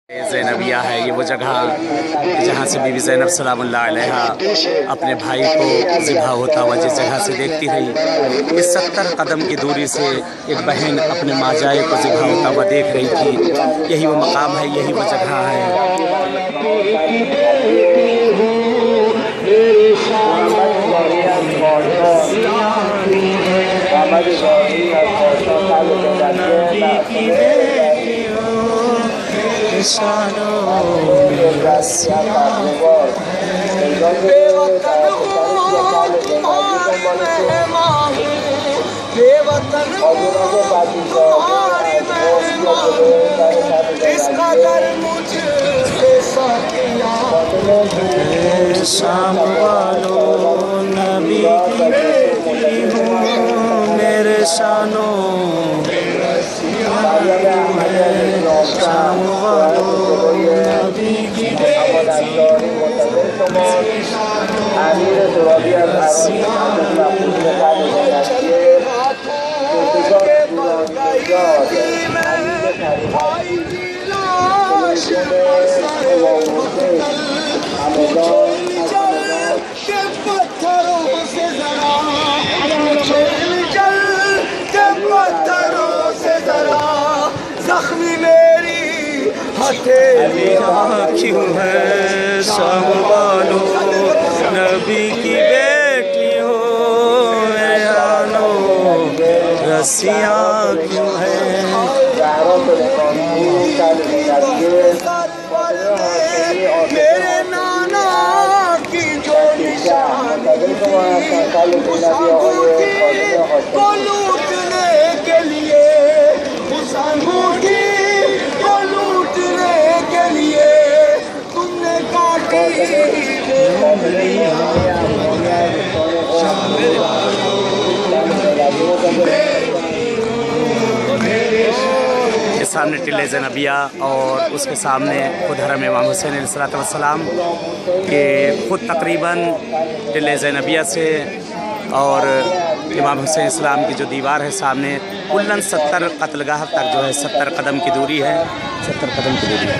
ज़ैनबिया है। ये वो जगह जहाँ से बीवी ज़ैनब सलामुल्लाह अलैहा अपने भाई को ज़िबा होता हुआ जिस जगह से देखती रही, इस 70 कदम की दूरी से एक बहन अपने माजाए को ज़िबा होता हुआ देख रही थी। यही वो मकाम है, यही वो जगह है। शाम वालों नबी की बेटी हूँ, मेरे शानो शाम वालों नबी की बेटी जख्मी मेरी हथेलियाँ क्यों है शाम वालों नबी की बेटी हो, यानो रसियाँ क्यों है। मेरे नाना की जो निशानी उस अंगूठी को लूटने के लिए, उस अंगूठी को लूटने के लिए तुमने काटी के सामने टिले ज़ैनबिया और उसके सामने खुद हरम इमाम हुसैन अलैहिस्सलाम के खुद तकरीबन टिले ज़ैनबिया से और इमाम हुसैन इस्लाम की जो दीवार है सामने कुल्लन 70 कत्लगाह तक जो है 70 कदम की दूरी है, 70 कदम की दूरी है।